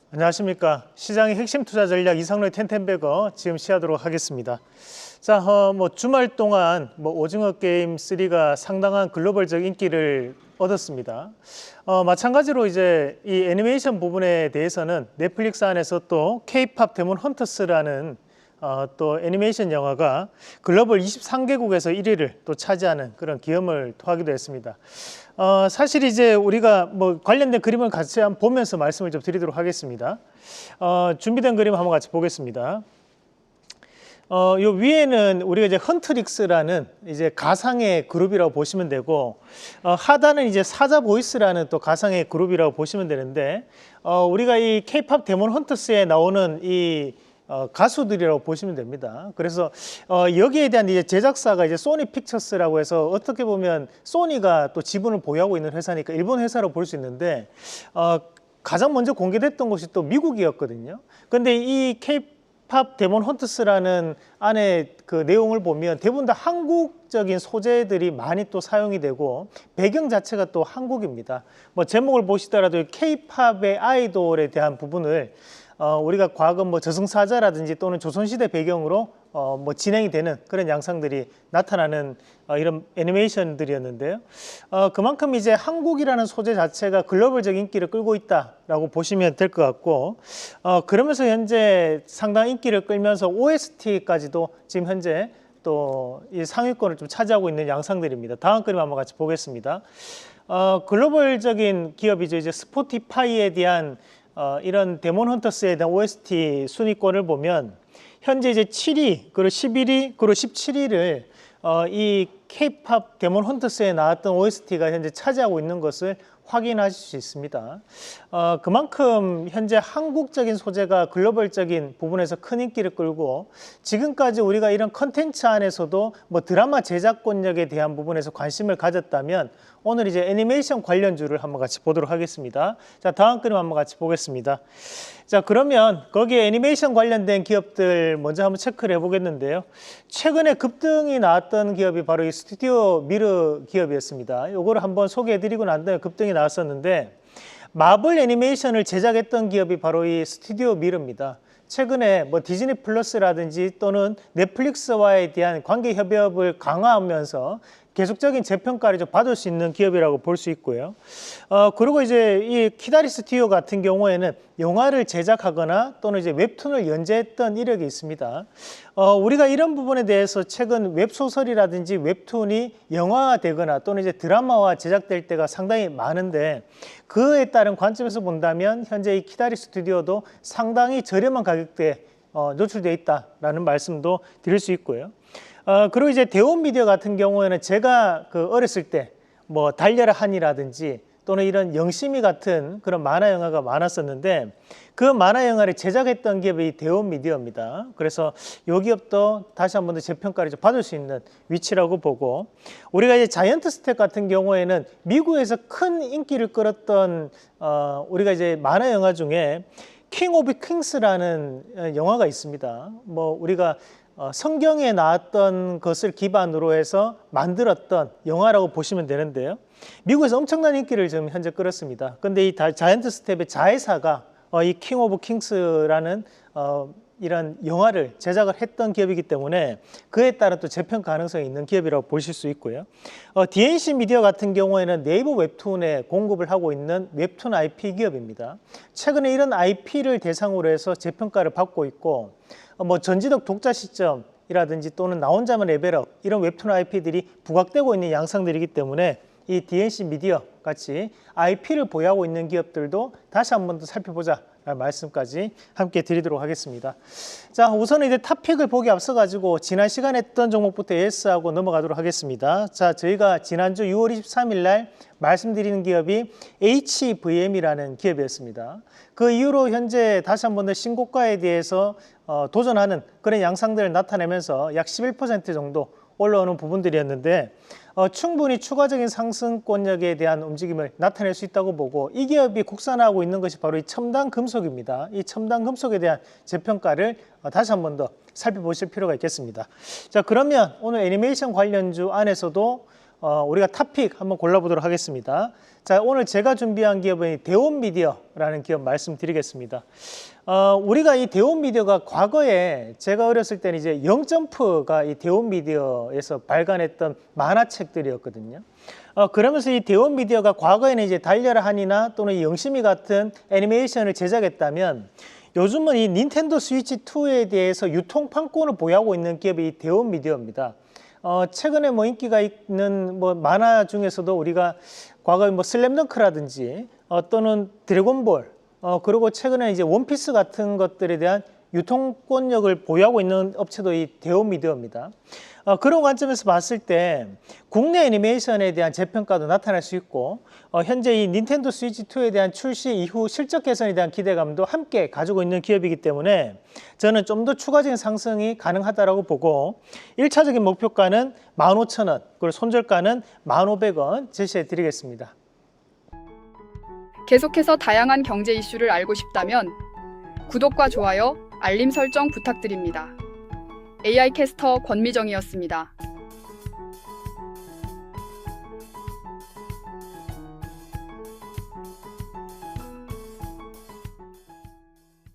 안녕하십니까. 시장의 핵심 투자 전략 이상로의 텐텐베거 지금 시작하도록 하겠습니다. 자, 주말 동안 오징어 게임 3가 상당한 글로벌적 인기를 얻었습니다. 마찬가지로 이제 이 애니메이션 부분에 대해서는 넷플릭스 안에서 또 K-팝 데몬 헌터스라는 또 애니메이션 영화가 글로벌 23개국에서 1위를 또 차지하는 그런 기염을 토하기도 했습니다. 사실 이제 우리가 관련된 그림을 같이 한번 보면서 말씀을 좀 드리도록 하겠습니다. 준비된 그림 한번 같이 보겠습니다. 요 위에는 우리가 이제 헌트릭스라는 이제 가상의 그룹이라고 보시면 되고, 하단은 이제 사자 보이스라는 또 가상의 그룹이라고 보시면 되는데, 우리가 이 K-팝 데몬 헌터스에 나오는 이 가수들이라고 보시면 됩니다. 그래서 여기에 대한 이제 제작사가 이제 소니 픽처스라고 해서 어떻게 보면 소니가 또 지분을 보유하고 있는 회사니까 일본 회사로 볼 수 있는데, 가장 먼저 공개됐던 곳이 또 미국이었거든요. 근데 이 K-팝 데몬 헌터스라는 안에 그 내용을 보면 대부분 다 한국적인 소재들이 많이 또 사용이 되고 배경 자체가 또 한국입니다. 제목을 보시더라도 K-팝의 아이돌에 대한 부분을 우리가 과거 저승사자라든지 또는 조선시대 배경으로 진행이 되는 그런 양상들이 나타나는 이런 애니메이션들이었는데요. 그만큼 이제 한국이라는 소재 자체가 글로벌적 인기를 끌고 있다라고 보시면 될 것 같고, 그러면서 현재 상당히 인기를 끌면서 OST까지도 지금 현재 또 이 상위권을 좀 차지하고 있는 양상들입니다. 다음 그림 한번 같이 보겠습니다. 글로벌적인 기업이죠. 이제 스포티파이에 대한 이런 데몬 헌터스에 대한 OST 순위권을 보면 현재 이제 7위, 그리고 11위, 그리고 17위를 이 K-팝 데몬 헌터스에 나왔던 OST가 현재 차지하고 있는 것을 확인하실 수 있습니다. 그만큼 현재 한국적인 소재가 글로벌적인 부분에서 큰 인기를 끌고, 지금까지 우리가 이런 컨텐츠 안에서도 드라마 제작권력에 대한 부분에서 관심을 가졌다면 오늘 이제 애니메이션 관련주를 한번 같이 보도록 하겠습니다. 자, 다음 그림 한번 같이 보겠습니다. 자, 그러면 거기에 애니메이션 관련된 기업들 먼저 한번 체크를 해보겠는데요. 최근에 급등이 나왔던 기업이 바로 이 스튜디오 미르 기업이었습니다. 요거를 한번 소개해드리고 난 다음에 급등이 나왔었는데, 마블 애니메이션을 제작했던 기업이 바로 이 스튜디오 미르입니다. 최근에 디즈니 플러스라든지 또는 넷플릭스와에 대한 관계 협업을 강화하면서 계속적인 재평가를 좀 받을 수 있는 기업이라고 볼 수 있고요. 그리고 이제 이 키다리 스튜디오 같은 경우에는 영화를 제작하거나 또는 이제 웹툰을 연재했던 이력이 있습니다. 우리가 이런 부분에 대해서 최근 웹소설이라든지 웹툰이 영화화되거나 또는 이제 드라마화 제작될 때가 상당히 많은데, 그에 따른 관점에서 본다면 현재 이 키다리 스튜디오도 상당히 저렴한 가격대에 노출되어 있다라는 말씀도 드릴 수 있고요. 그리고 이제 대원 미디어 같은 경우에는 제가 어렸을 때 달려라 한이라든지 또는 이런 영심이 같은 그런 만화 영화가 많았었는데, 그 만화 영화를 제작했던 기업이 대원 미디어입니다. 그래서 이 기업도 다시 한 번 더 재평가를 좀 받을 수 있는 위치라고 보고, 우리가 이제 자이언트 스텝 같은 경우에는 미국에서 큰 인기를 끌었던 우리가 이제 만화 영화 중에 킹 오브 퀸스라는 영화가 있습니다. 우리가 성경에 나왔던 것을 기반으로 해서 만들었던 영화라고 보시면 되는데요. 미국에서 엄청난 인기를 지금 현재 끌었습니다. 근데 이 자이언트 스텝의 자회사가 이 킹 오브 킹스라는 이런 영화를 제작을 했던 기업이기 때문에 그에 따른 또 재평 가능성이 있는 기업이라고 보실 수 있고요. DNC 미디어 같은 경우에는 네이버 웹툰에 공급을 하고 있는 웹툰 IP 기업입니다. 최근에 이런 IP를 대상으로 해서 재평가를 받고 있고, 전지적 독자 시점이라든지 또는 나 혼자만 레벨업, 이런 웹툰 IP들이 부각되고 있는 양상들이기 때문에 이 DNC 미디어 같이 IP를 보유하고 있는 기업들도 다시 한 번 더 살펴보자 라는 말씀까지 함께 드리도록 하겠습니다. 자, 우선은 이제 탑픽을 보기 앞서 가지고 지난 시간에 했던 종목부터 예스하고 넘어가도록 하겠습니다. 자, 저희가 지난주 6월 23일 날 말씀드리는 기업이 HVM이라는 기업이었습니다. 그 이후로 현재 다시 한 번 더 신고가에 대해서 도전하는 그런 양상들을 나타내면서 약 11% 정도 올라오는 부분들이었는데, 충분히 추가적인 상승권력에 대한 움직임을 나타낼 수 있다고 보고, 이 기업이 국산화하고 있는 것이 바로 이 첨단 금속입니다. 이 첨단 금속에 대한 재평가를 다시 한 번 더 살펴보실 필요가 있겠습니다. 자, 그러면 오늘 애니메이션 관련주 안에서도 우리가 탑픽 한번 골라보도록 하겠습니다. 자, 오늘 제가 준비한 기업은 대온미디어라는 기업 말씀드리겠습니다. 우리가 이 대온미디어가 과거에 제가 어렸을 때는 이제 영점프가 이 대온미디어에서 발간했던 만화책들이었거든요. 그러면서 이 대온미디어가 과거에는 이제 달려라 하니나 또는 이 영심이 같은 애니메이션을 제작했다면 요즘은 이 닌텐도 스위치 2에 대해서 유통판권을 보유하고 있는 기업이 이 대온미디어입니다. 최근에 뭐 인기가 있는 뭐 만화 중에서도 우리가 과거에 뭐 슬램덩크라든지 또는 드래곤볼 그리고 최근에 이제 원피스 같은 것들에 대한 유통권력을 보유하고 있는 업체도 이 대온미디어입니다. 그런 관점에서 봤을 때 국내 애니메이션에 대한 재평가도 나타날 수 있고 현재 이 닌텐도 스위치 2에 대한 출시 이후 실적 개선에 대한 기대감도 함께 가지고 있는 기업이기 때문에 저는 좀 더 추가적인 상승이 가능하다고 보고 1차적인 목표가는 15,000원 그리고 손절가는 1,500원 제시해 드리겠습니다. 계속해서 다양한 경제 이슈를 알고 싶다면 구독과 좋아요, 알림 설정 부탁드립니다. AI 캐스터 권미정이었습니다.